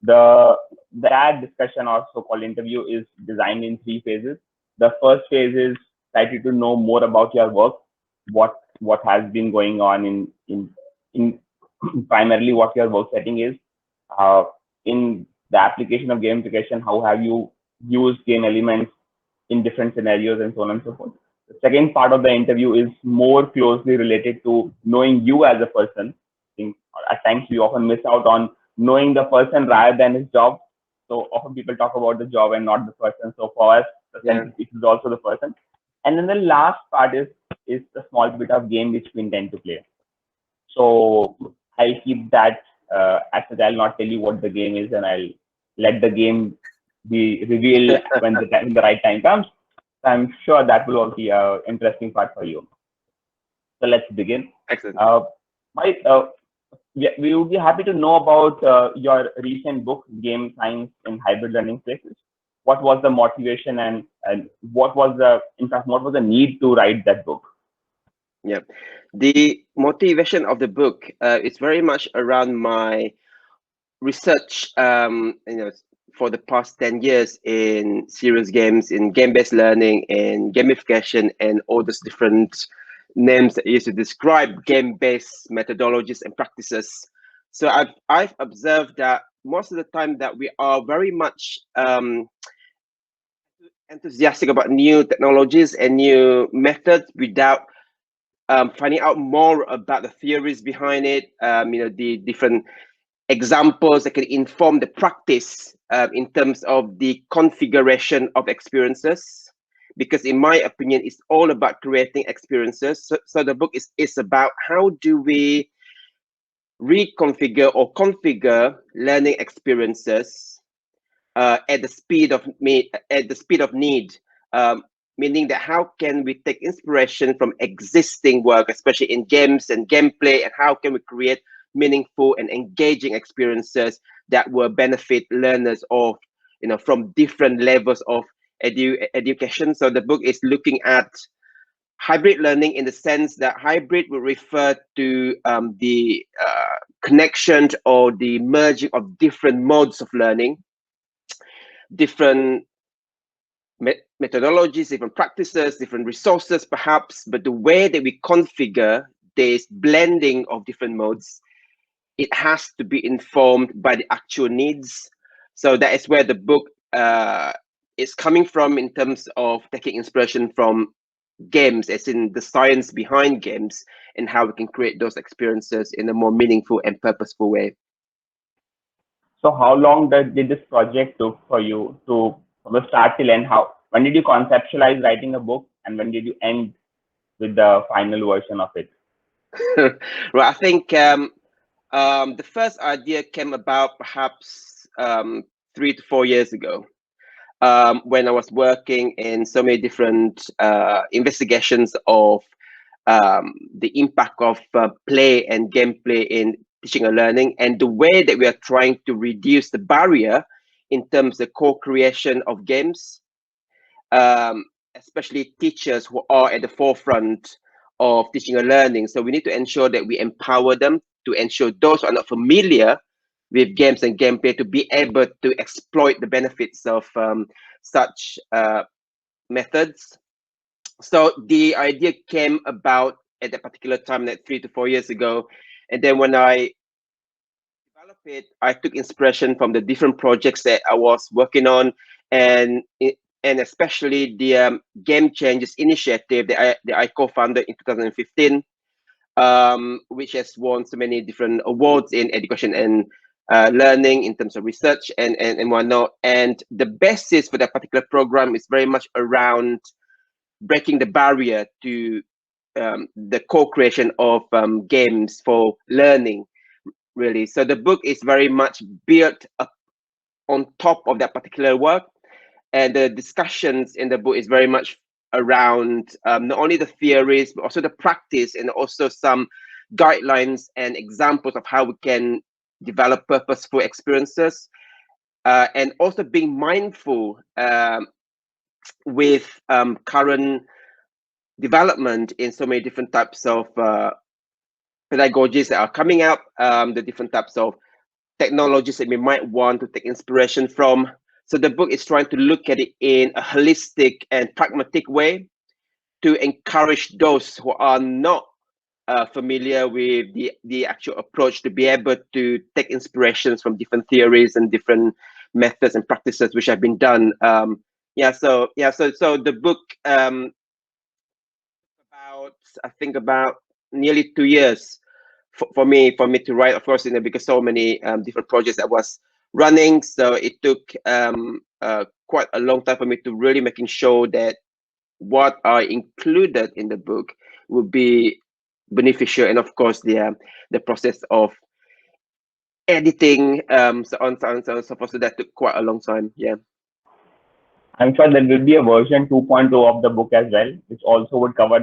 The that discussion, or so-called interview, is designed in three phases. The first phase is try to know more about your work, what has been going on in primarily what your work setting is, uh, in the application of gamification, how have you used game elements in different scenarios, and so on and so forth. The second part of the interview is more closely related to knowing you as a person. I think at times we often miss out on knowing the person rather than his job. So often people talk about the job and not the person. So for us, the Yeah. centerpiece is also the person. And then the last part is the small bit of game which we intend to play. So I'll keep that as such. I'll not tell you what the game is, and I'll let the game be revealed when the right time comes. I'm sure that will also be an interesting part for you. So let's begin. Excellent. Mike, we would be happy to know about your recent book, Game Science in Hybrid Learning Spaces. What was the motivation, and what was the, in fact, what was the need to write that book? Yeah, the motivation of the book is very much around my research. For the past 10 years in serious games, in game-based learning, in gamification, and all those different names that used to describe game-based methodologies and practices. So I've observed that most of the time that we are very much enthusiastic about new technologies and new methods without finding out more about the theories behind it, the different examples that can inform the practice in terms of the configuration of experiences. Because in my opinion, it's all about creating experiences. So the book is about how do we reconfigure or configure learning experiences at the speed of need. Meaning that how can we take inspiration from existing work, especially in games and gameplay, and how can we create meaningful and engaging experiences that will benefit learners of, from different levels of education. So the book is looking at hybrid learning in the sense that hybrid will refer to the connection or the merging of different modes of learning, different methodologies, different practices, different resources perhaps, but the way that we configure this blending of different modes, it has to be informed by the actual needs. So that is where the book is coming from in terms of taking inspiration from games, as in the science behind games and how we can create those experiences in a more meaningful and purposeful way. So how long did this project took for you to, from the start till end? When did you conceptualize writing a book, and when did you end with the final version of it? Right, I think the first idea came about perhaps 3 to 4 years ago, when I was working in so many different investigations of the impact of play and gameplay in teaching and learning, and the way that we are trying to reduce the barrier in terms of co-creation of games, especially teachers who are at the forefront of teaching and learning. So we need to ensure that we empower them, to ensure those who are not familiar with games and gameplay to be able to exploit the benefits of such methods. So the idea came about at that particular time, like 3 to 4 years ago. And then when I developed it, I took inspiration from the different projects that I was working on, and especially the GameChangers initiative that I co-founded in 2015, which has won so many different awards in education and learning in terms of research and whatnot. And the basis for that particular program is very much around breaking the barrier to the co-creation of games for learning, really. So the book is very much built up on top of that particular work, and the discussions in the book is very much around not only the theories but also the practice, and also some guidelines and examples of how we can develop purposeful experiences, and also being mindful with current development in so many different types of pedagogies that are coming out, the different types of technologies that we might want to take inspiration from. So the book is trying to look at it in a holistic and pragmatic way to encourage those who are not familiar with the actual approach to be able to take inspirations from different theories and different methods and practices which have been done. So the book about, I think, about nearly 2 years for me to write, of course, because so many different projects that was running, so it took quite a long time for me to really making sure that what I included in the book would be beneficial, and of course the process of editing, so on and so forth. So that took quite a long time. Yeah. I'm sure there will be a version 2.0 of the book as well, which also would cover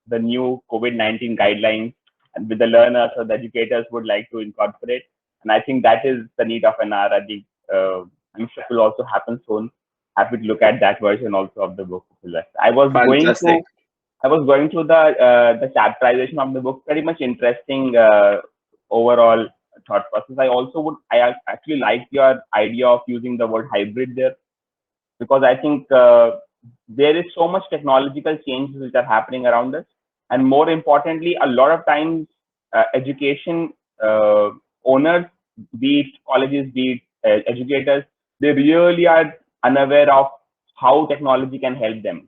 the new COVID-19 guidelines and with the learners or the educators would like to incorporate. And I think that is the need of an hour. I think I'm sure it will also happen soon. Happy to look at that version also of the book. Fantastic. I was going through the chapterization of the book. Very much interesting overall thought process. I actually like your idea of using the word hybrid there, because I think there is so much technological changes which are happening around us, and more importantly, a lot of times education owners, be it colleges, be it educators, they really are unaware of how technology can help them.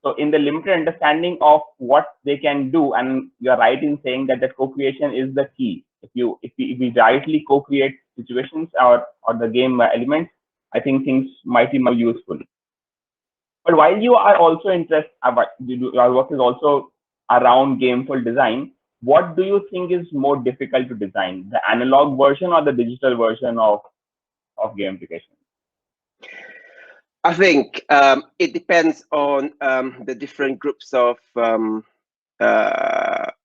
So in the limited understanding of what they can do, and you're right in saying that the co-creation is the key. If we rightly co-create situations or the game elements, I think things might be more useful. But while you are also interested, your work is also around gameful design. What do you think is more difficult to design, the analog version or the digital version of gamification? I think it depends on the different groups of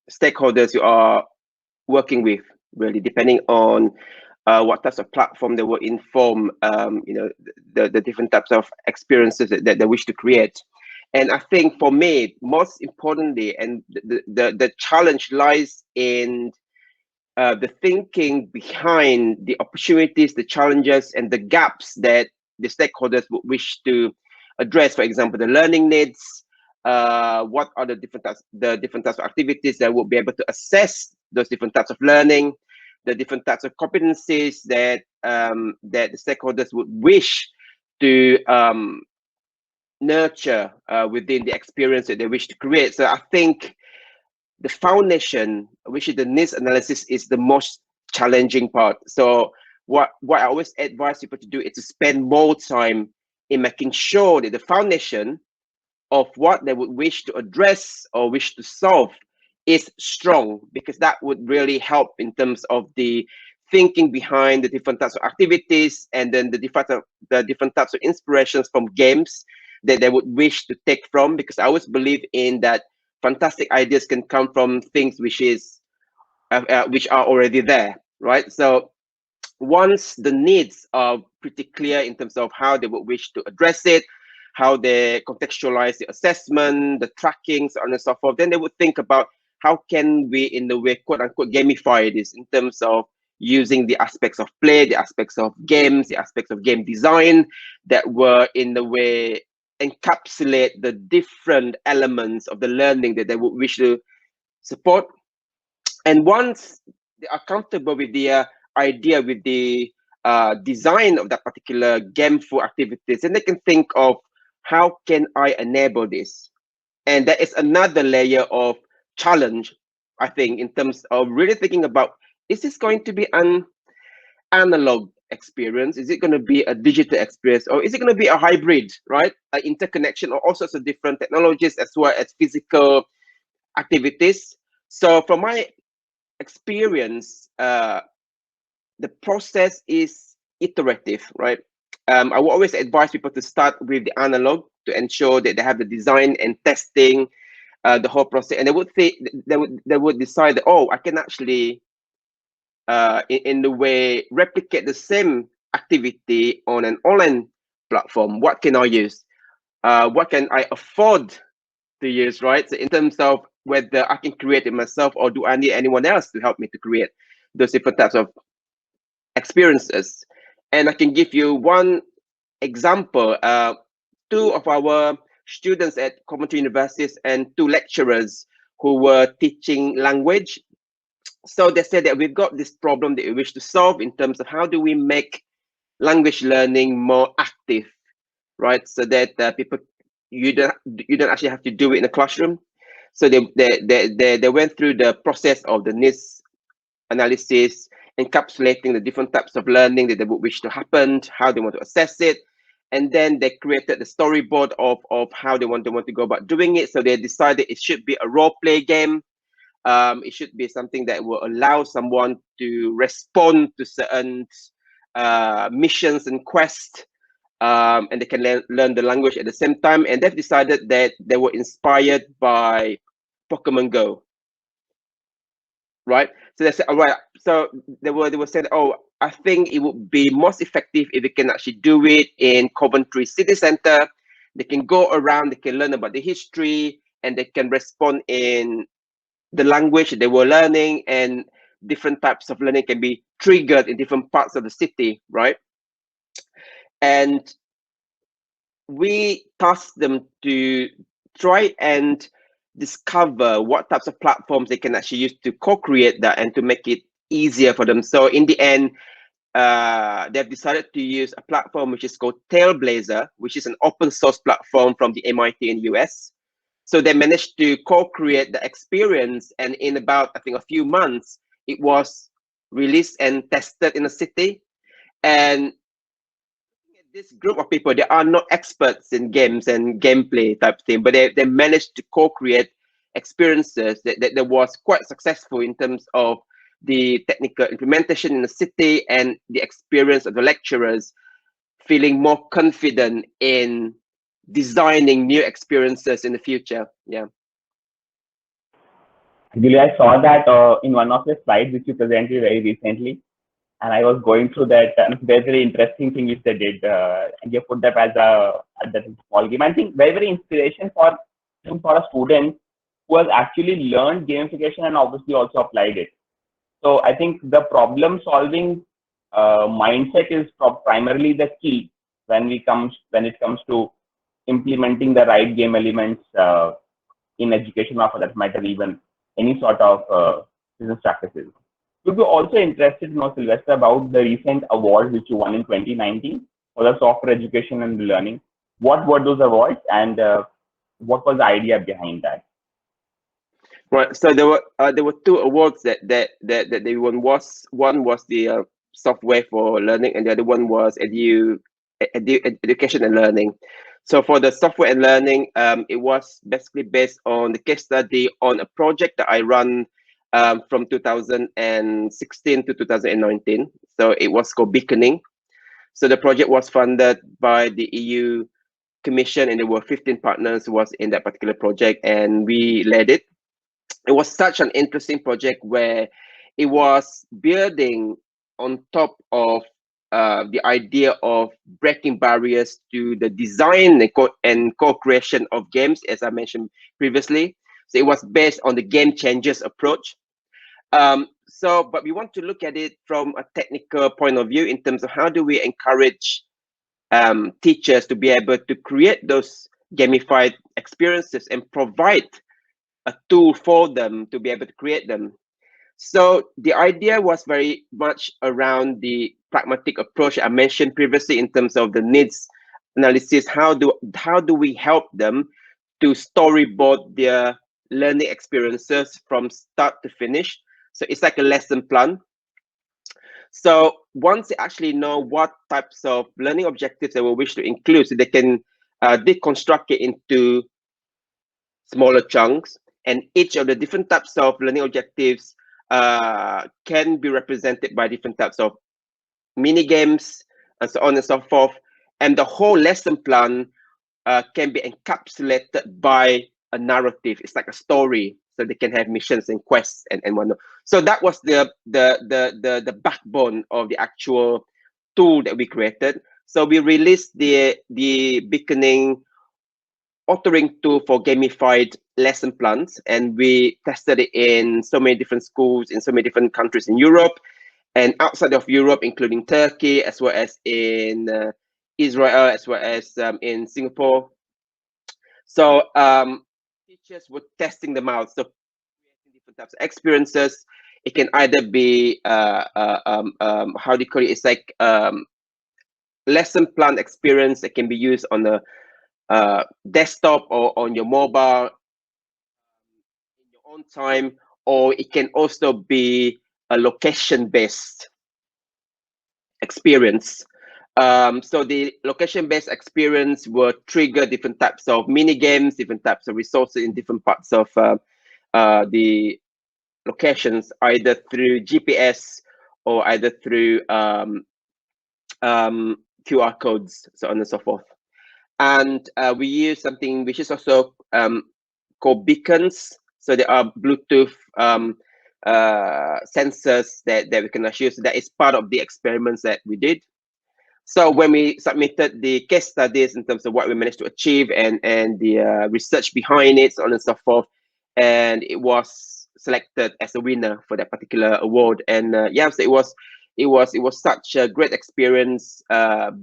stakeholders you are working with, really, depending on what types of platform they will inform, the different types of experiences that they wish to create. And I think for me, most importantly, and the challenge lies in the thinking behind the opportunities, the challenges, and the gaps that the stakeholders would wish to address. For example, the learning needs. What are the different types of activities that will be able to assess those different types of learning, the different types of competencies that that the stakeholders would wish to nurture within the experience that they wish to create. So I think the foundation, which is the needs analysis, is the most challenging part. So what I always advise people to do is to spend more time in making sure that the foundation of what they would wish to address or wish to solve is strong, because that would really help in terms of the thinking behind the different types of activities, and then the different types of inspirations from games that they would wish to take from. Because I always believe in that fantastic ideas can come from things which are already there, right? So once the needs are pretty clear in terms of how they would wish to address it, how they contextualize the assessment, the tracking, so on and so forth, then they would think about how can we, in the way, quote unquote, gamify this in terms of using the aspects of play, the aspects of games, the aspects of game design that were in the way encapsulate the different elements of the learning that they would wish to support. And once they are comfortable with the idea, with the design of that particular gameful activities, then they can think of how can I enable this. And that is another layer of challenge, I think, in terms of really thinking about, is this going to be an analog experience? Is it going to be a digital experience? Or is it going to be a hybrid, right? An interconnection of all sorts of different technologies as well as physical activities. So from my experience, the process is iterative, right? I will always advise people to start with the analog to ensure that they have the design and testing, the whole process, and they would decide that, oh, I can actually in the way replicate the same activity on an online platform. What can I use? What can I afford to use, right? So in terms of whether I can create it myself or do I need anyone else to help me to create those different types of experiences. And I can give you one example. Two of our students at Coventry University and two lecturers who were teaching language. So they said that we've got this problem that we wish to solve in terms of how do we make language learning more active, right? So that people, you don't actually have to do it in a classroom. So they went through the process of the needs analysis, encapsulating the different types of learning that they would wish to happen, how they want to assess it, and then they created the storyboard of how they want to go about doing it. So they decided it should be a role play game. It should be something that will allow someone to respond to certain missions and quests, and they can learn the language at the same time. And they've decided that they were inspired by Pokemon Go, right? So they said, all right. So they were saying, oh, I think it would be most effective if they can actually do it in Coventry city center. They can go around, they can learn about the history, and they can respond in the language they were learning, and different types of learning can be triggered in different parts of the city, right? And we tasked them to try and discover what types of platforms they can actually use to co-create that and to make it easier for them. So in the end, they've decided to use a platform which is called Tailblazer, which is an open source platform from the MIT in US. So they managed to co-create the experience, and in about, I think, a few months, it was released and tested in a city. And this group of people, they are not experts in games and gameplay type thing, but they managed to co-create experiences that was quite successful in terms of the technical implementation in the city and the experience of the lecturers feeling more confident in designing new experiences in the future. Yeah. Actually, I saw that in one of the slides which you presented very recently, and I was going through that. And very, very interesting thing which they did, and they put that as a small game. I think very inspiration for a student who has actually learned gamification and obviously also applied it. So I think the problem solving mindset is primarily the key when it comes to implementing the right game elements in education, or for that matter, even any sort of business practices. Would be also interested to know, Sylvester, about the recent awards which you won in 2019 for the software education and learning. What were those awards, and what was the idea behind that? Right. So there were two awards that they won. One was the software for learning, and the other one was education and learning. So for the software and learning, it was basically based on the case study on a project that I run from 2016 to 2019. So it was called Beaconing. So the project was funded by the EU Commission, and there were 15 partners who was in that particular project, and we led it. It was such an interesting project where it was building on top of the idea of breaking barriers to the design and co-creation of games, as I mentioned previously. So it was based on the GameChangers approach. But we want to look at it from a technical point of view in terms of how do we encourage teachers to be able to create those gamified experiences and provide a tool for them to be able to create them. So the idea was very much around the pragmatic approach I mentioned previously in terms of the needs analysis. How do we help them to storyboard their learning experiences from start to finish? So it's like a lesson plan. So once they actually know what types of learning objectives they will wish to include, so they can deconstruct it into smaller chunks, and each of the different types of learning objectives can be represented by different types of mini games and so on and so forth. And the whole lesson plan can be encapsulated by a narrative. It's like a story, so they can have missions and quests and whatnot. So that was the backbone of the actual tool that we created. So we released the Beaconing authoring tool for gamified lesson plans, and we tested it in so many different schools in so many different countries in Europe. and outside of Europe, including Turkey, as well as in Israel, as well as in Singapore. So teachers were testing them out. So creating different types of experiences. It can either be how do you call it? It's like lesson plan experience that can be used on a desktop or on your mobile in your own time, or it can also be a location-based experience. So the location-based experience will trigger different types of mini games, different types of resources in different parts of the locations, either through GPS or either through QR codes, so on and so forth. And we use something which is also called beacons. So there are Bluetooth sensors that we can actually use. That is part of the experiments that we did. So when we submitted the case studies in terms of what we managed to achieve and the research behind it, so on and so forth, and it was selected as a winner for that particular award. And yeah, so it was such a great experience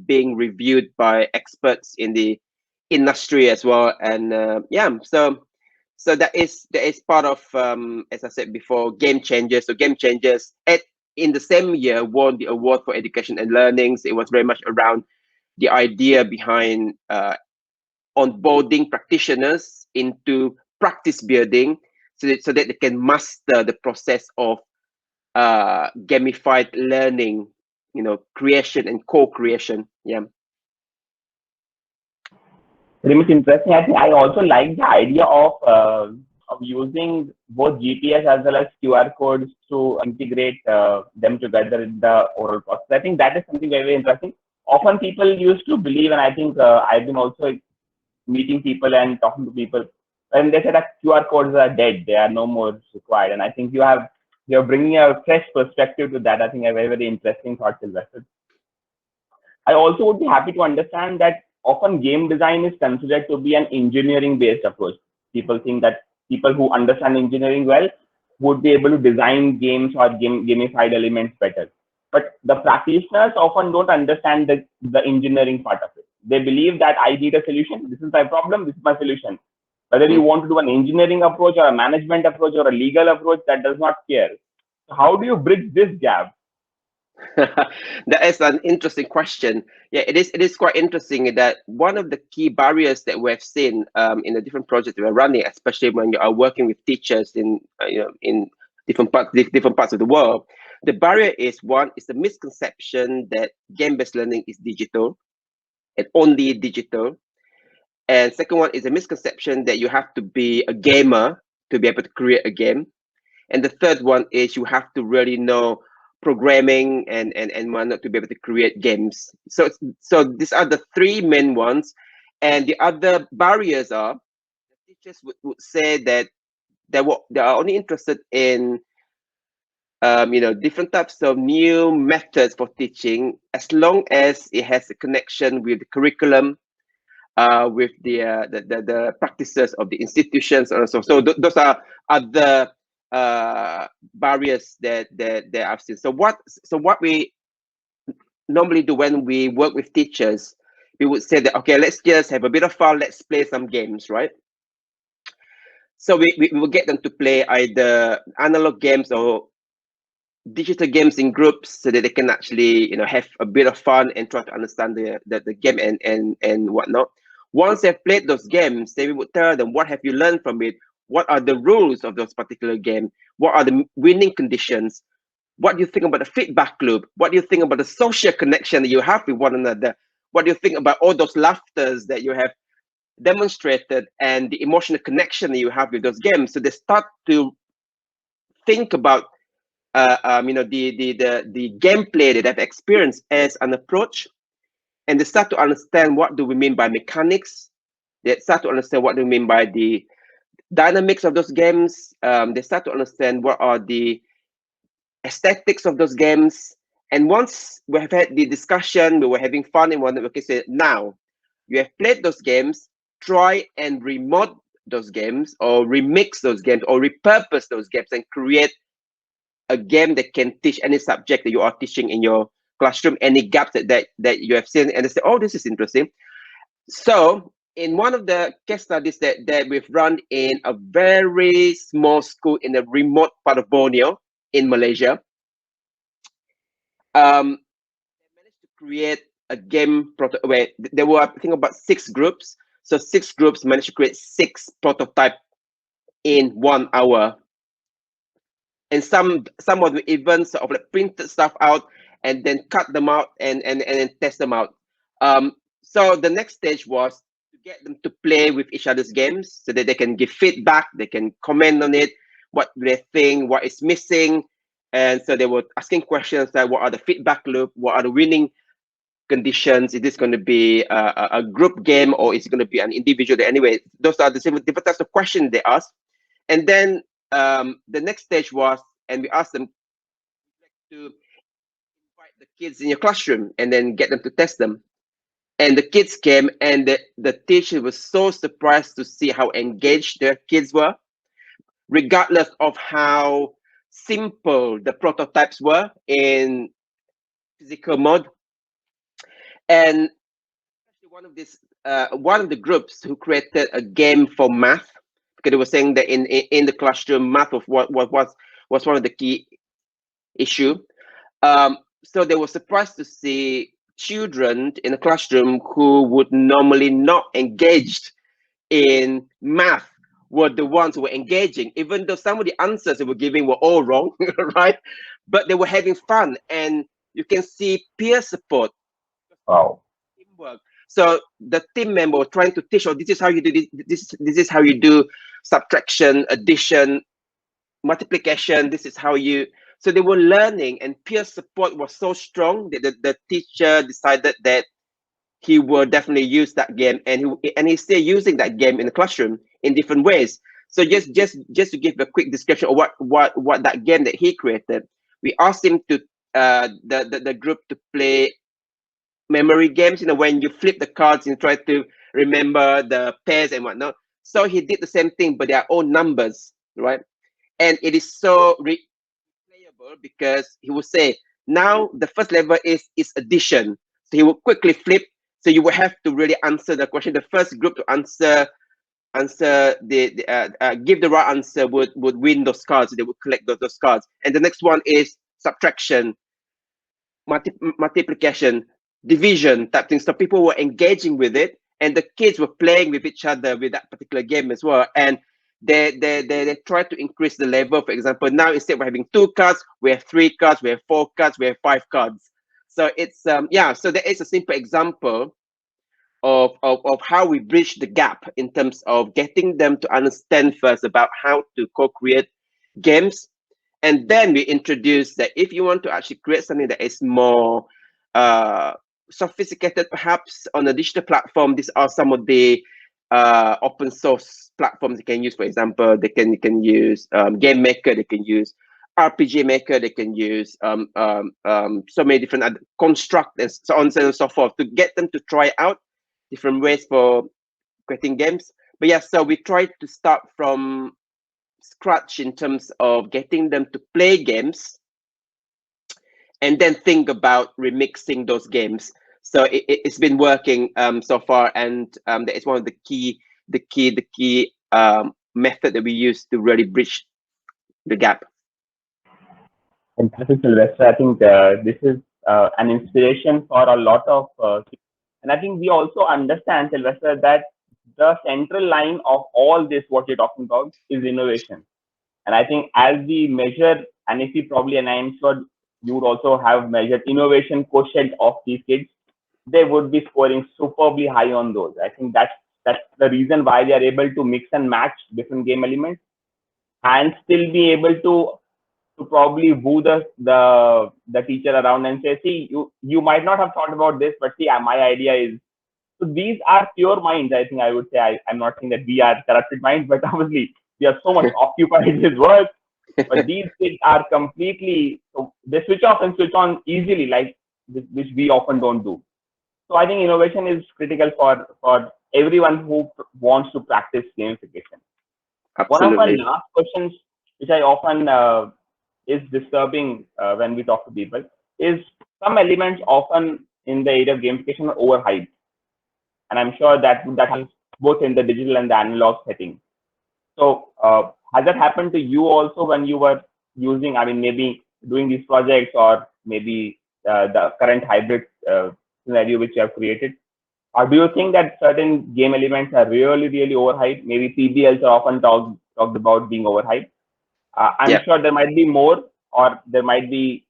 being reviewed by experts in the industry as well. And yeah, so that is part of as I said before, GameChangers. So GameChangers in the same year won the award for education and learning. So it was very much around the idea behind onboarding practitioners into practice building, so that they can master the process of gamified learning, creation and co-creation. Yeah. Very much interesting. I think I also like the idea of using both GPS as well as QR codes to integrate them together in the oral process. I think that is something very, very interesting. Often people used to believe, and I think I've been also meeting people and talking to people, and they said that QR codes are dead; they are no more required. And I think you're bringing a fresh perspective to that. I think a very, very interesting thought, Sylvester. I also would be happy to understand that often game design is considered to be an engineering based approach. People think that people who understand engineering well would be able to design games or gamified elements better. But the practitioners often don't understand the engineering part of it. They believe that I need a solution. This is my problem. This is my solution. Whether you want to do an engineering approach or a management approach or a legal approach, that does not care. So how do you bridge this gap? That is an interesting question. Yeah, it is quite interesting that one of the key barriers that we've seen in the different projects we're running, especially when you are working with teachers in in different parts of the world, the barrier is the misconception that game-based learning is digital and only digital. And second one is a misconception that you have to be a gamer to be able to create a game. And the third one is you have to really know programming and whatnot to be able to create games. So these are the three main ones. And the other barriers are the teachers would say that they are only interested in different types of new methods for teaching, as long as it has a connection with the curriculum, with the practices of the institutions, and so those are other barriers that I've seen. So what we normally do when we work with teachers, we would say that, okay, let's just have a bit of fun, let's play some games, right? So we will get them to play either analog games or digital games in groups, so that they can actually have a bit of fun and try to understand the game and whatnot. Once they've played those games, then we would tell them, what have you learned from it? What are the rules of those particular games? What are the winning conditions? What do you think about the feedback loop? What do you think about the social connection that you have with one another? What do you think about all those laughters that you have demonstrated and the emotional connection that you have with those games? So they start to think about the gameplay that they've experienced as an approach, and they start to understand what do we mean by mechanics. They start to understand what do we mean by the dynamics of those games. They start to understand what are the aesthetics of those games. And once we have had the discussion, we were having fun, and one that we can say, now you have played those games, try and remod those games or remix those games or repurpose those games and create a game that can teach any subject that you are teaching in your classroom, any gaps that you have seen, and they say, oh, this is interesting. So in one of the case studies that we've run in a very small school in a remote part of Borneo in Malaysia, they managed to create a game where there were, I think, about 6 groups. So 6 groups managed to create 6 prototypes in 1 hour. And some of the even sort of like printed stuff out and then cut them out and then test them out. So the next stage was to get them to play with each other's games so that they can give feedback, they can comment on it, what they think, what is missing. And so they were asking questions like, what are the feedback loop, what are the winning conditions, is this going to be a group game or is it going to be an individual? Anyway, those are the different types of questions they asked. And then the next stage was, and we asked them to invite the kids in your classroom and then get them to test them. And the kids came, and the teacher was so surprised to see how engaged their kids were, regardless of how simple the prototypes were in physical mode. And one of the groups who created a game for math, because they were saying that in the classroom, math was one of the key issue. So they were surprised to see children in a classroom who would normally not engaged in math were the ones who were engaging, even though some of the answers they were giving were all wrong, right? But they were having fun, and you can see peer support. Wow. Teamwork. So the team member was trying to teach, oh, this is how you do this is how you do subtraction, addition, multiplication, this is how you. So they were learning, and peer support was so strong that the teacher decided that he will definitely use that game, and he's still using that game in the classroom in different ways. So just to give a quick description of what that game that he created, we asked him to the group to play memory games, you know, when you flip the cards and try to remember the pairs and whatnot. So he did the same thing, but their own numbers, right? And it is so replayable because he will say, now the first level is addition. So he will quickly flip. So you will have to really answer the question. The first group to answer give the right answer would win those cards. They would collect those cards. And the next one is subtraction, multiplication, division type thing. So people were engaging with it, and the kids were playing with each other with that particular game as well. And they try to increase the level. For example, now instead of having 2 cards, we have 3 cards, we have 4 cards, we have 5 cards. So it's yeah. So there is a simple example of how we bridge the gap in terms of getting them to understand first about how to co-create games, and then we introduce that if you want to actually create something that is more sophisticated, perhaps on a digital platform, these are some of the open source platforms you can use. For example, they can use Game Maker, they can use RPG Maker, they can use so many different construct and so on and so forth to get them to try out different ways for creating games. But yeah, so we try to start from scratch in terms of getting them to play games and then think about remixing those games. So it's been working so far, and that is one of the key method that we use to really bridge the gap. Fantastic, Sylvester. I think this is an inspiration for a lot of, and I think we also understand, Sylvester, that the central line of all this, what you're talking about, is innovation. And I think as we measure, and if we probably, and I'm sure you would also have measured innovation quotient of these kids, they would be scoring superbly high on those. I think that's the reason why they are able to mix and match different game elements and still be able to probably woo the teacher around and say, see, you might not have thought about this, but see, my idea is. So these are pure minds. I think I would say, I'm not saying that we are corrupted minds, but obviously we are so much occupied with work. But these kids are completely, so they switch off and switch on easily, like which we often don't do. So I think innovation is critical for everyone who wants to practice gamification. Absolutely. One of our last questions, which I often is disturbing when we talk to people is some elements often in the area of gamification are overhyped, and I'm sure that that happens both in the digital and the analog setting. So has that happened to you also when you were using, I mean, maybe doing these projects or maybe the current hybrid scenario which you have created? Or do you think that certain game elements are really, really overhyped? Maybe PBLs are often talked about being overhyped. I'm Yeah, sure there might be more, or there might be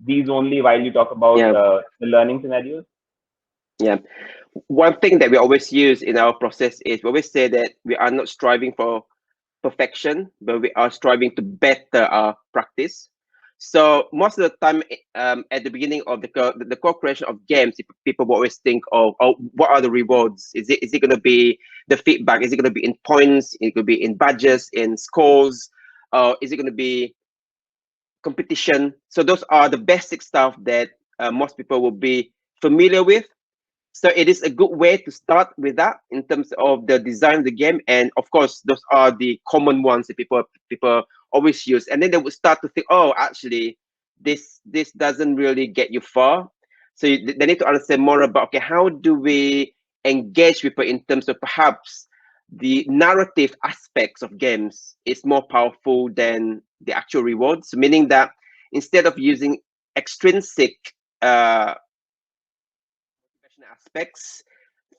these only while you talk about yeah, the learning scenarios. yeah. One thing that we always use in our process is we always say that we are not striving for perfection, but we are striving to better our practice. So most of the time, at the beginning of the co-creation of games, people will always think of, oh, what are the rewards? Is it going to be the feedback? Is it going to be in points? It could be in badges, in scores, or is it going to be competition? So those are the basic stuff that most people will be familiar with. So it is a good way to start with that in terms of the design of the game, and of course, those are the common ones that people always use. And then they would start to think, oh, actually, this doesn't really get you far. So they need to understand more about, okay, how do we engage people in terms of perhaps the narrative aspects of games is more powerful than the actual rewards, meaning that instead of using extrinsic aspects,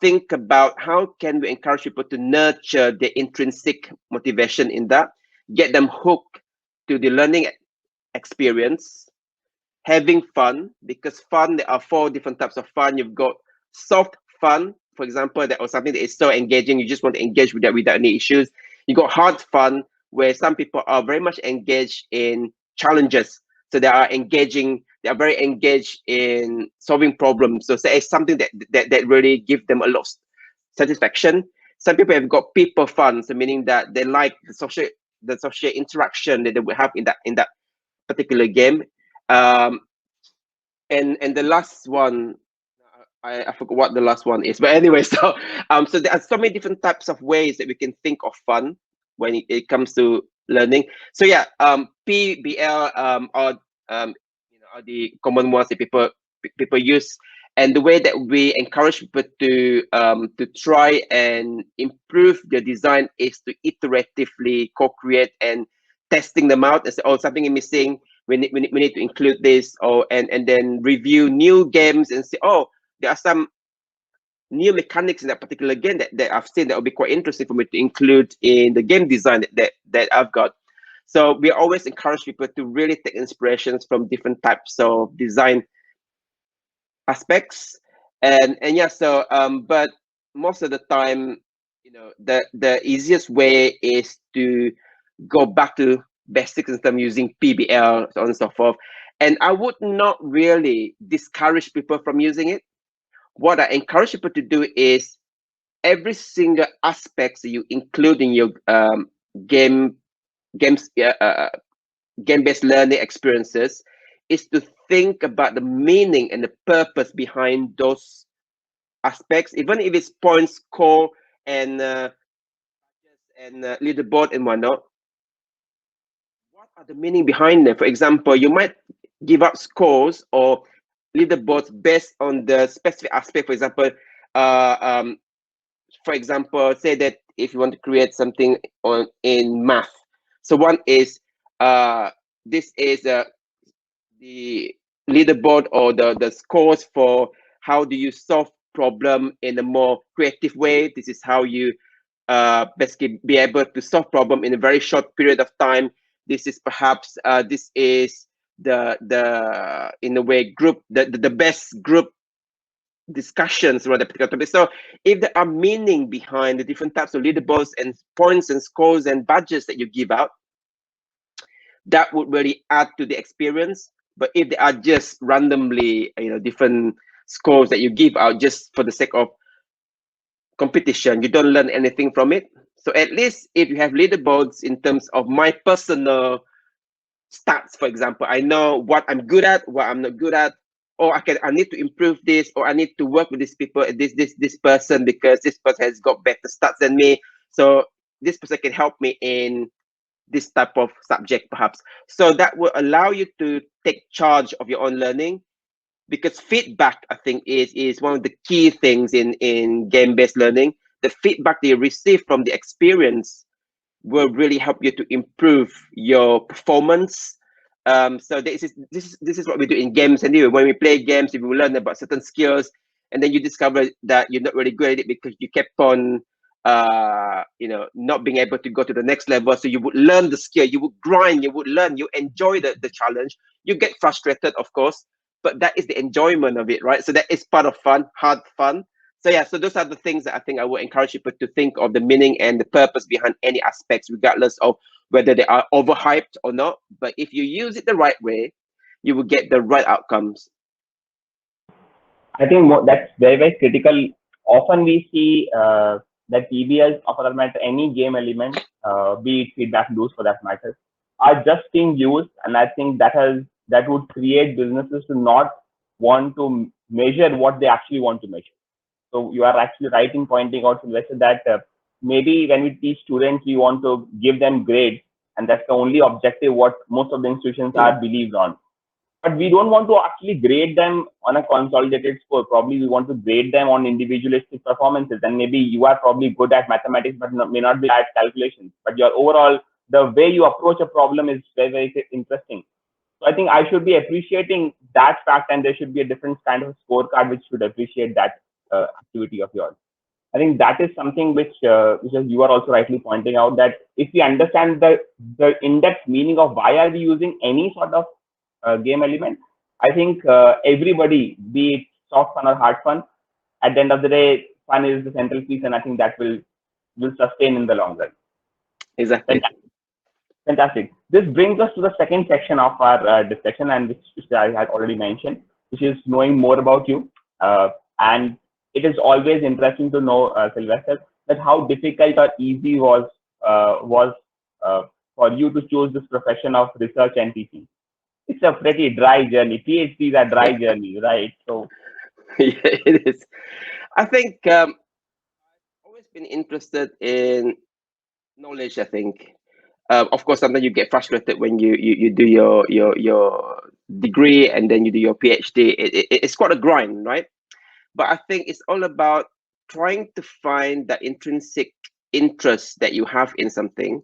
think about how can we encourage people to nurture the intrinsic motivation in that, get them hooked to the learning experience, having fun, because fun, there are four different types of fun. You've got soft fun, for example, that or something that is so engaging, you just want to engage with that without any issues. You got hard fun, where some people are very much engaged in challenges. So they are very engaged in solving problems. So say it's something that really gives them a lot of satisfaction. Some people have got people fun, so meaning that they like the social interaction that they will have in that particular game. Um, and the last one, I forgot what the last one is, but anyway, so there are so many different types of ways that we can think of fun when it comes to learning. So yeah, PBL are the common ones that people use, and the way that we encourage people to try and improve their design is to iteratively co-create and testing them out and say, oh, something is missing, we need to include this, or and then review new games and say, oh, there are some new mechanics in that particular game that I've seen that will be quite interesting for me to include in the game design that I've got. So we always encourage people to really take inspirations from different types of design aspects, and yeah. So but most of the time, the easiest way is to go back to basics and stuff using PBL, so on and so forth. And I would not really discourage people from using it. What I encourage people to do is every single aspect that you include in your game games game-based learning experiences is to think about the meaning and the purpose behind those aspects, even if it's points, score, and leaderboard and whatnot. What are the meaning behind them? For example, you might give out scores or leaderboards based on the specific aspect. Uh, um, for example, say that if you want to create something in math, so one is this is the leaderboard or the scores for how do you solve problem in a more creative way. This is how you basically be able to solve problem in a very short period of time. This is perhaps this is the in a way group the best group discussions around a particular topic. So if there are meaning behind the different types of leaderboards and points and scores and badges that you give out, that would really add to the experience. But if they are just randomly, different scores that you give out just for the sake of competition, you don't learn anything from it. So at least if you have leaderboards in terms of my personal stats, for example, I know what I'm good at, what I'm not good at, or I need to improve this, or I need to work with these people, this person, because this person has got better stats than me. So this person can help me in this type of subject perhaps. So that will allow you to take charge of your own learning, because feedback, I think, is one of the key things in game-based learning. The feedback that you receive from the experience will really help you to improve your performance. So this is what we do in games. And when we play games, if we learn about certain skills, and then you discover that you're not really good at it because you kept on not being able to go to the next level. So you would learn the skill, you would grind, you would learn, you enjoy the challenge. You get frustrated, of course, but that is the enjoyment of it, right? So that is part of fun, hard fun. So yeah, so those are the things that I think I would encourage people to think of, the meaning and the purpose behind any aspects, regardless of whether they are overhyped or not. But if you use it the right way, you will get the right outcomes. I think that's very, very critical. Often we see that PBLs of other matter, any game element, be it feedback loops for that matter, are just being used. And I think that would create businesses to not want to measure what they actually want to measure. So you are actually right in pointing out, Sylvester, that maybe when we teach students, we want to give them grades, and that's the only objective what most of the institutions are believed on. But we don't want to actually grade them on a consolidated score. Probably we want to grade them on individualistic performances. And maybe you are probably good at mathematics, but may not be at calculations. But your overall, the way you approach a problem is very, very interesting. So I think I should be appreciating that fact, and there should be a different kind of scorecard which should appreciate that activity of yours. I think that is something which you are also rightly pointing out, that if we understand the in-depth meaning of why are we using any sort of game element, I think everybody, be it soft fun or hard fun, at the end of the day, fun is the central piece, and I think that will sustain in the long run. Exactly. Fantastic. This brings us to the second section of our discussion, and which I had already mentioned, which is knowing more about you. And it is always interesting to know, Sylvester, that how difficult or easy was for you to choose this profession of research and teaching. It's a pretty dry journey. PhDs are dry journey, right? So yeah, it is. I think I've always been interested in knowledge. I think, of course, sometimes you get frustrated when you do your degree and then you do your PhD. It's quite a grind, right? But I think it's all about trying to find that intrinsic interest that you have in something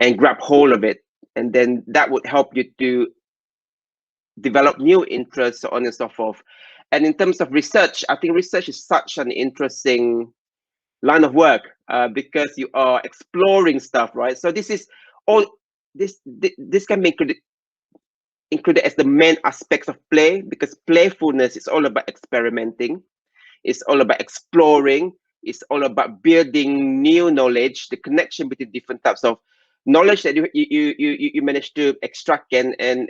and grab hold of it, and then that would help you to develop new interests, so on and so forth. And in terms of research, I think research is such an interesting line of work, because you are exploring stuff, right? So this is all this can be included as the main aspects of play, because playfulness is all about experimenting, it's all about exploring, it's all about building new knowledge, the connection between different types of knowledge that you manage to extract and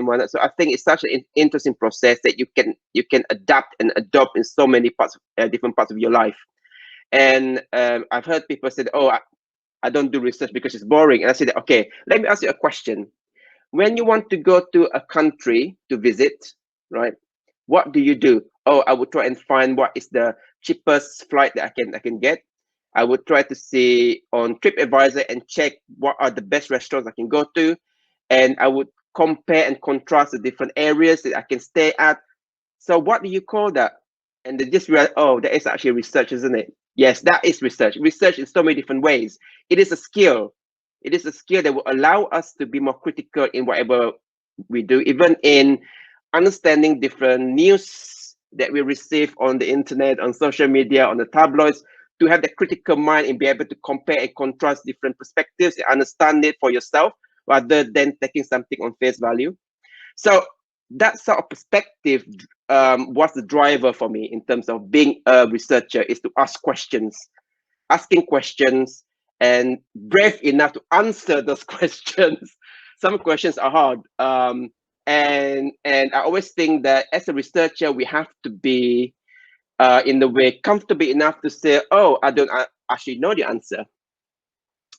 whatnot. So I think it's such an interesting process that you can adapt and adopt in so many parts, different parts of your life. And I've heard people say, "Oh, I don't do research because it's boring." And I said, "Okay, let me ask you a question. When you want to go to a country to visit, right? What do you do?" "Oh, I would try and find what is the cheapest flight that I can get. I would try to see on TripAdvisor and check what are the best restaurants I can go to, and I would compare and contrast the different areas that I can stay at." "So what do you call that?" And they just realize, "Oh, that is actually research, isn't it?" Yes, that is research. Research in so many different ways. It is a skill. It is a skill that will allow us to be more critical in whatever we do, even in understanding different news that we receive on the internet, on social media, on the tabloids, to have the critical mind and be able to compare and contrast different perspectives and understand it for yourself rather than taking something on face value. So that sort of perspective was the driver for me in terms of being a researcher, is to ask questions, asking questions, and brave enough to answer those questions. Some questions are hard. And I always think that as a researcher, we have to be in the way comfortable enough to say, "Oh, I don't actually know the answer,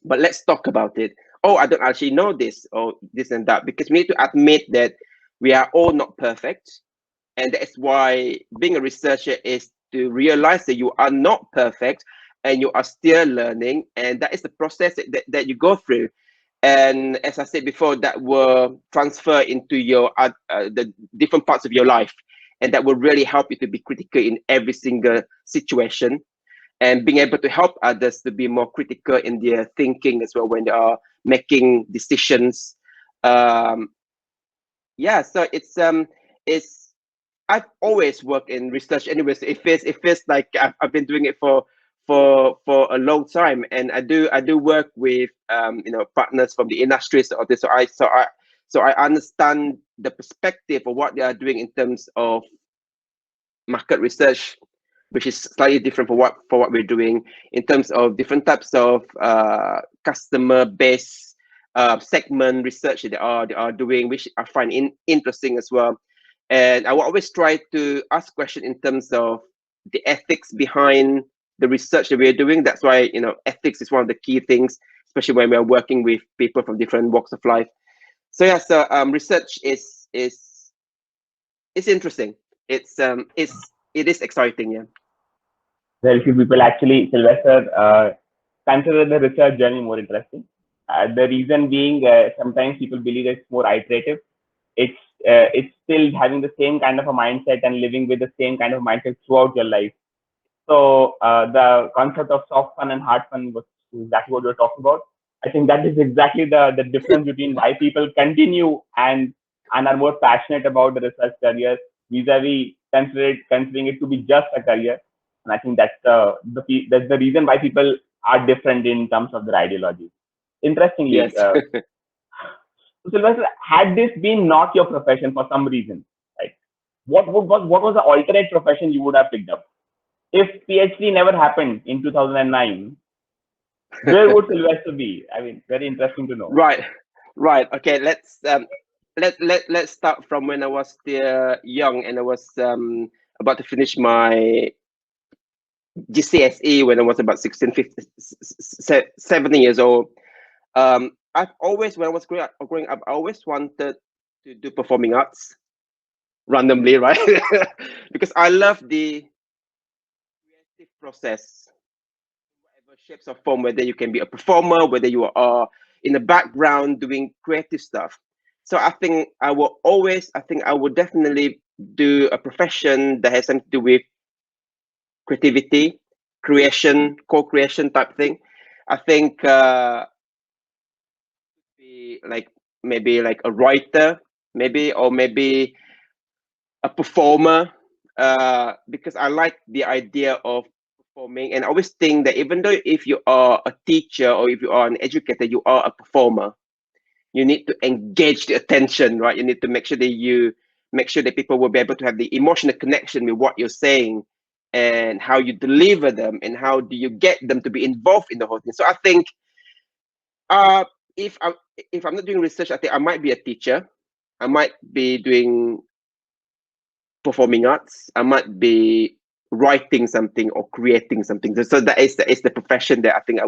but let's talk about it." "Oh, I don't actually know this or this and that," because we need to admit that we are all not perfect. And that's why being a researcher is to realize that you are not perfect and you are still learning. And that is the process that you go through. And as I said before, that will transfer into your the different parts of your life, and that will really help you to be critical in every single situation, and being able to help others to be more critical in their thinking as well when they are making decisions. Yeah, so it's I've always worked in research anyway. So it feels like I've been doing it for a long time, and I do work with partners from the industry. So I understand the perspective of what they are doing in terms of market research, which is slightly different for what we're doing in terms of different types of customer base segment research that they are doing, which I find interesting as well. And I will always try to ask questions in terms of the ethics behind the research that we're doing. That's why ethics is one of the key things, especially when we're working with people from different walks of life. So yeah, so research is interesting. It is exciting, yeah. Very few people actually, Sylvester, consider the research journey more interesting. The reason being, sometimes people believe it's more iterative. It's still having the same kind of a mindset and living with the same kind of mindset throughout your life. So the concept of soft fun and hard fun was exactly what we're talking about. I think that is exactly the difference between why people continue and are more passionate about the research career vis-a-vis considering it to be just a career. And I think that's the reason why people are different in terms of their ideology. Interestingly, Yes. so Sylvester, had this been not your profession for some reason, right? What was the alternate profession you would have picked up? If PhD never happened in 2009, where would Sylvester be? I mean, very interesting to know. Right. Okay. Let's start from when I was still young and I was about to finish my GCSE when I was about 16, 15, 17 years old. I've always, when I was growing up, I always wanted to do performing arts randomly, right? Because I love the creative process, whatever shapes or form, whether you can be a performer, whether you are in the background doing creative stuff. So I think I would definitely do a profession that has something to do with creativity, creation, co-creation type thing. I think be like maybe like a writer, maybe, or maybe a performer, because I like the idea of performing, and I always think that even though if you are a teacher or if you are an educator, you are a performer. You need to engage the attention, right? You need to make sure that people will be able to have the emotional connection with what you're saying and how you deliver them and how do you get them to be involved in the whole thing. So I think uh, if I'm not doing research, I think I might be a teacher. I might be doing performing arts. I might be writing something or creating something. So that is the profession that I think I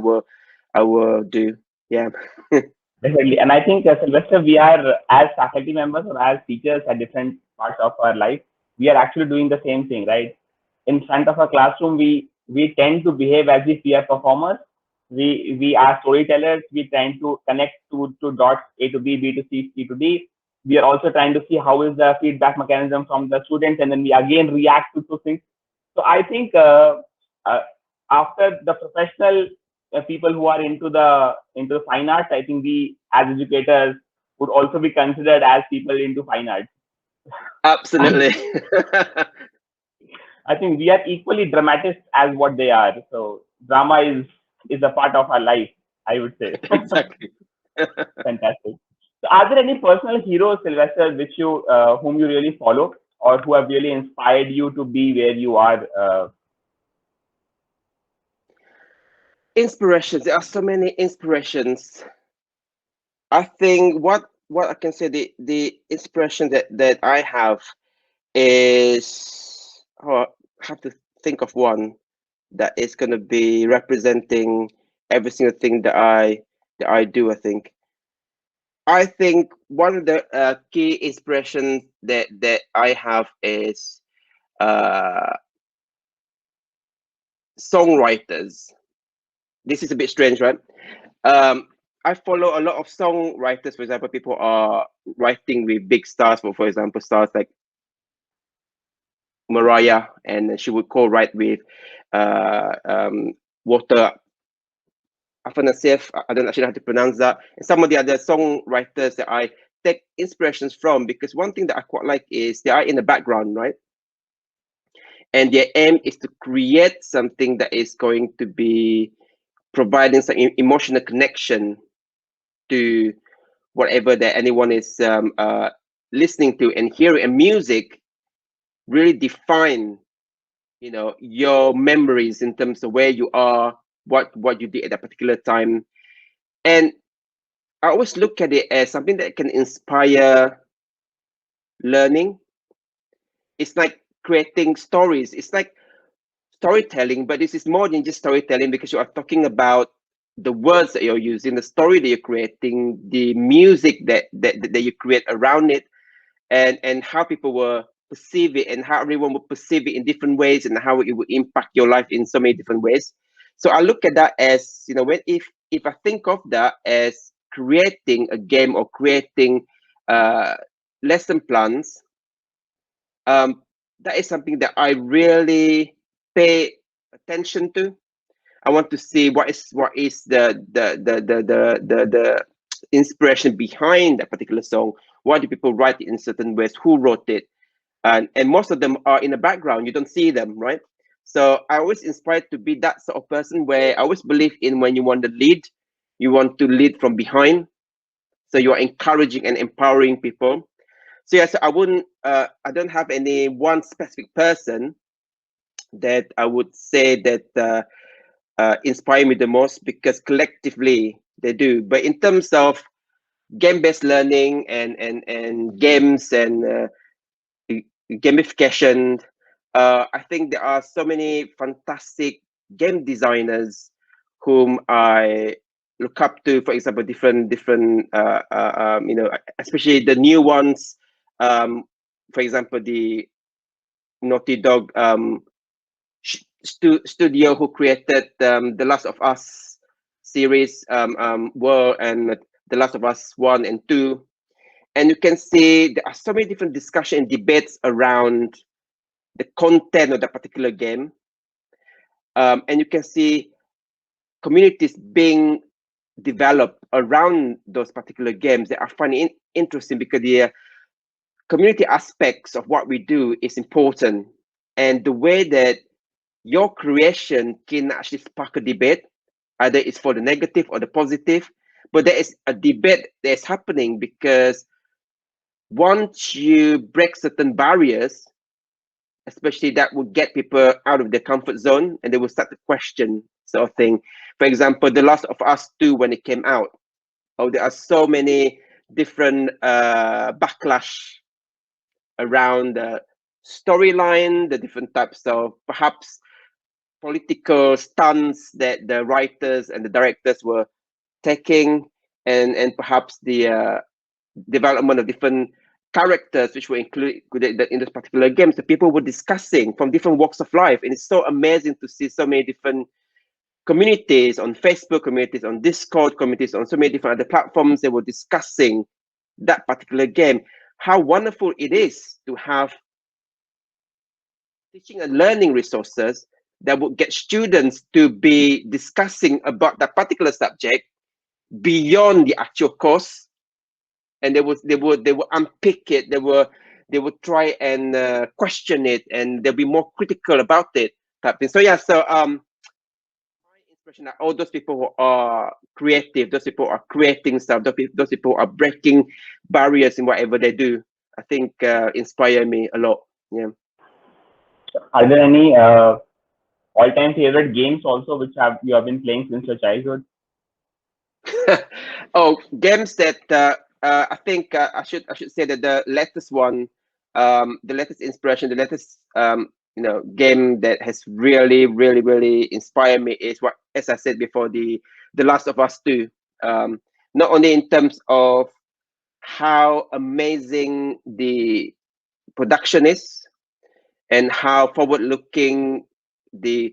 will do. Yeah. Definitely. And I think, Sylvester, we are, as faculty members or as teachers at different parts of our life, we are actually doing the same thing, right? In front of a classroom, we tend to behave as if we are performers. We are storytellers. We tend to connect to dots A to B, B to C, C to D. We are also trying to see how is the feedback mechanism from the students, and then we again react to things. So I think, uh, after the professional people who are into fine arts, I think we as educators would also be considered as people into fine arts. Absolutely. I think we are equally dramatic as what they are. So drama is a part of our life, I would say. Exactly. Fantastic. So are there any personal heroes, Sylvester, which you whom you really follow or who have really inspired you to be where you are? Inspirations. There are so many inspirations. I think what I can say, the inspiration that I have is, oh, I have to think of one that is going to be representing every single thing that I do. I think one of the key inspirations that I have is uh, songwriters. This is a bit strange, right? Um, I follow a lot of songwriters. For example, people are writing with big stars. For example, stars like Mariah, and she would co-write with Walter Afanasieff. I don't actually know how to pronounce that. And some of the other songwriters that I take inspirations from, because one thing that I quite like is they are in the background, right? And their aim is to create something that is going to be providing some emotional connection to whatever that anyone is listening to and hearing. And music really define, you know, your memories in terms of where you are, what you did at that particular time. And I always look at it as something that can inspire learning. It's like creating stories. It's like storytelling, but this is more than just storytelling, because you are talking about the words that you're using, the story that you're creating, the music that you create around it, and how people will perceive it, and how everyone will perceive it in different ways, and how it will impact your life in so many different ways. So I look at that as, you know, when if I think of that as creating a game or creating lesson plans, that is something that I really pay attention to. I want to see what is the inspiration behind that particular song. Why do people write it in certain ways? Who wrote it? And most of them are in the background. You don't see them, right? So I always inspired to be that sort of person, where I always believe in when you want to lead, you want to lead from behind. So you are encouraging and empowering people. So yeah, so I wouldn't, I don't have any one specific person that I would say that inspire me the most, because collectively they do. But in terms of game-based learning and games and gamification, I think there are so many fantastic game designers whom I look up to. For example, different you know, especially the new ones. For example, the Naughty Dog studio who created the Last of Us series, world, and the Last of Us 1 and 2. And you can see there are so many different discussion and debates around the content of that particular game. And you can see communities being developed around those particular games that I find interesting, because the community aspects of what we do is important. And the way that your creation can actually spark a debate, either it's for the negative or the positive, but there is a debate that's happening, because once you break certain barriers, especially that will get people out of their comfort zone, and they will start to question sort of thing. For example, The Last of Us 2, when it came out, there are so many different backlash around the storyline, the different types of perhaps political stunts that the writers and the directors were taking, and perhaps the development of different characters which were included in this particular game. So people were discussing from different walks of life, and it's so amazing to see so many different communities on Facebook, communities on Discord, communities on so many different other platforms. They were discussing that particular game. How wonderful it is to have teaching and learning resources that would get students to be discussing about that particular subject beyond the actual course, and they would unpick it. They would try and question it, and they'll be more critical about it, type thing. So yeah, so my inspiration that all those people who are creative, those people are creating stuff, those people are breaking barriers in whatever they do, I think inspire me a lot. Yeah. Are there any all-time favorite games also which you have been playing since your childhood? Oh, games that I think I should say that the latest one, the latest inspiration, the latest you know, game that has really inspired me is what, as I said before, the Last of Us 2. Not only in terms of how amazing the production is, and how forward-looking the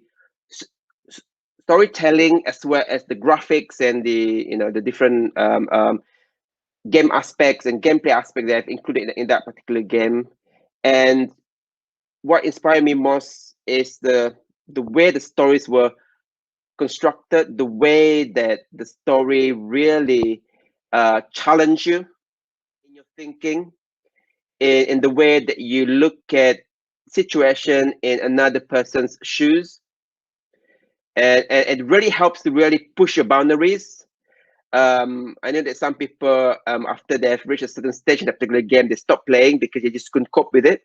storytelling as well as the graphics and the the different game aspects and gameplay aspects that I've included in that particular game. And what inspired me most is the way the stories were constructed, the way that the story really challenge you in your thinking, in the way that you look at situation in another person's shoes, and it really helps to really push your boundaries. I know that some people, after they've reached a certain stage in a particular game, they stop playing because they just couldn't cope with it.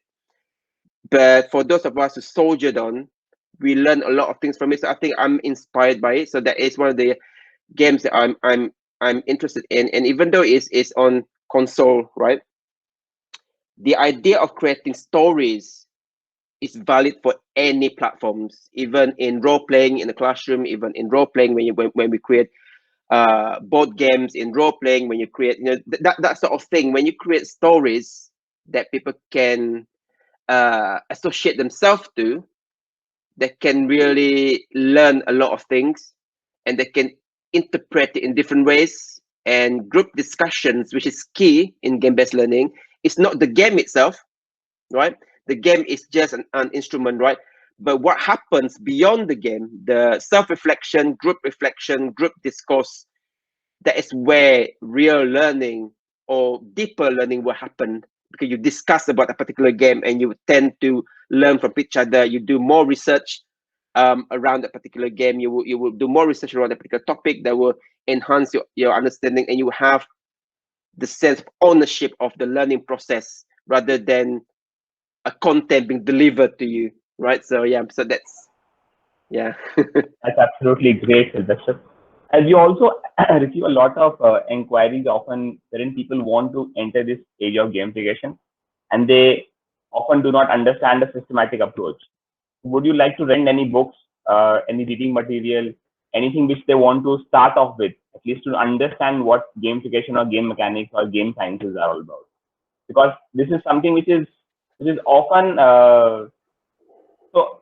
But for those of us who soldiered on, we learn a lot of things from it. So I think I'm inspired by it. So that is one of the games that I'm interested in. And even though it's on console, right? The idea of creating stories is valid for any platforms, even in role playing in the classroom, even in role playing when we create board games, in role playing when you create that sort of thing. When you create stories that people can associate themselves to, that can really learn a lot of things, and they can interpret it in different ways. And group discussions, which is key in game-based learning, it's not the game itself, right? The game is just an instrument, right? But what happens beyond the game, the self-reflection, group discourse, that is where real learning or deeper learning will happen, because you discuss about a particular game and you tend to learn from each other. You do more research around a particular game. You will do more research around a particular topic that will enhance your understanding, and you have the sense of ownership of the learning process rather than a content being delivered to you, right? So yeah, so that's That's absolutely great, Sylvester. As you also receive a lot of inquiries often wherein people want to enter this area of gamification and they often do not understand the systematic approach. Would you like to recommend any books, any reading material, anything which they want to start off with, at least to understand what gamification or game mechanics or game sciences are all about? Because this is something which is often so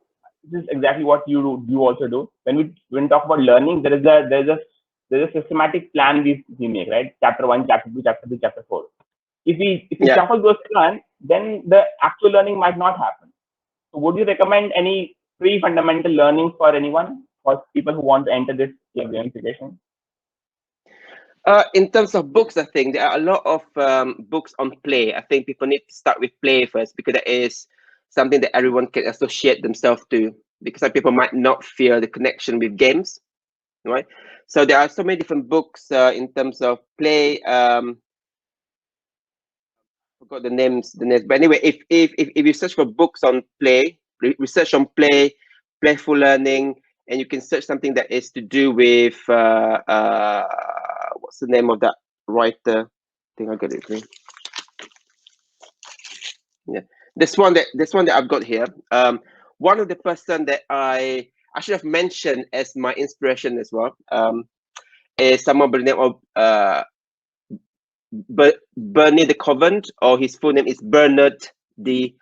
this is exactly what you also do. When we talk about learning, there's a systematic plan we make, right? Chapter one, chapter two, chapter three, chapter four. If we yeah. shuffle those plans, then the actual learning might not happen. So would you recommend any pre-fundamental learning for anyone, for people who want to enter this gamification? In terms of books, I think there are a lot of books on play. I think people need to start with play first, because that is something that everyone can associate themselves to. Because some people might not feel the connection with games, right? So there are so many different books in terms of play. Forgot the names. But anyway, if you search for books on play, research on play, playful learning, and you can search something that is to do with what's the name of that writer? I think I got it here. Yeah, this one that I've got here. One of the person that I should have mentioned as my inspiration as well. Is someone by the name of Bernie de Covent, or his full name is Bernard de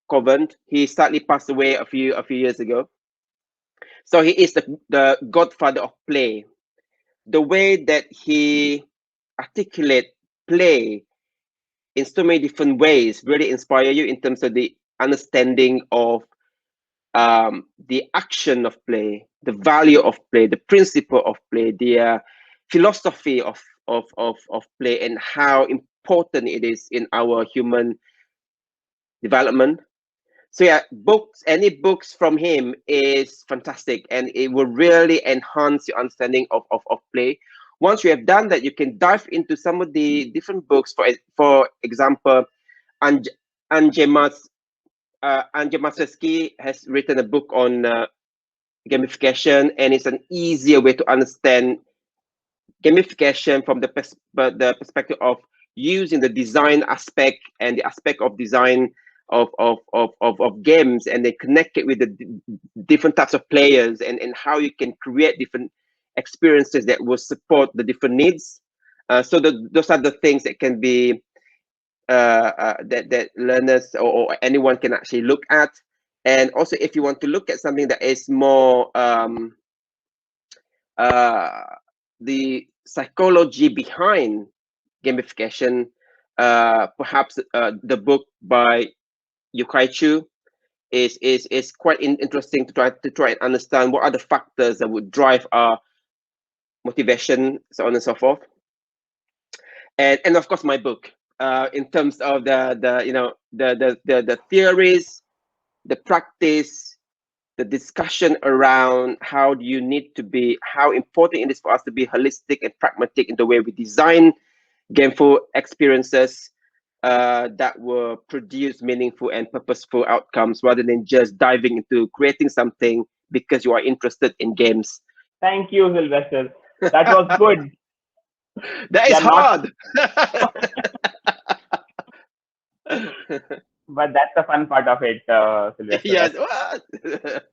Covent. He sadly passed away a few years ago. So he is the godfather of play. The way that he articulate play in so many different ways really inspire you in terms of the understanding of the action of play, the value of play, the principle of play, the philosophy of play, and how important it is in our human development. So yeah, any books from him is fantastic, and it will really enhance your understanding of play. Once you have done that, you can dive into some of the different books. For example, Anj Anjemas Anjemaseski has written a book on gamification, and it's an easier way to understand gamification from the perspective of using the design aspect and the aspect of design of games, and they connect it with the different types of players, and how you can create different experiences that will support the different needs. So those are the things that can be that learners or anyone can actually look at. And also, if you want to look at something that is more the psychology behind gamification. Perhaps the book by Yukai Chu is quite interesting to try and understand what are the factors that would drive our motivation, so on and so forth. And of course my book, in terms of the theories, the practice, the discussion around how do you need to be, how important it is for us to be holistic and pragmatic in the way we design gameful experiences that will produce meaningful and purposeful outcomes, rather than just diving into creating something because you are interested in games. Thank you, Sylvester. That was good. That is Yeah, not, hard. but that's the fun part of it, Sylvester. Yes. That's What?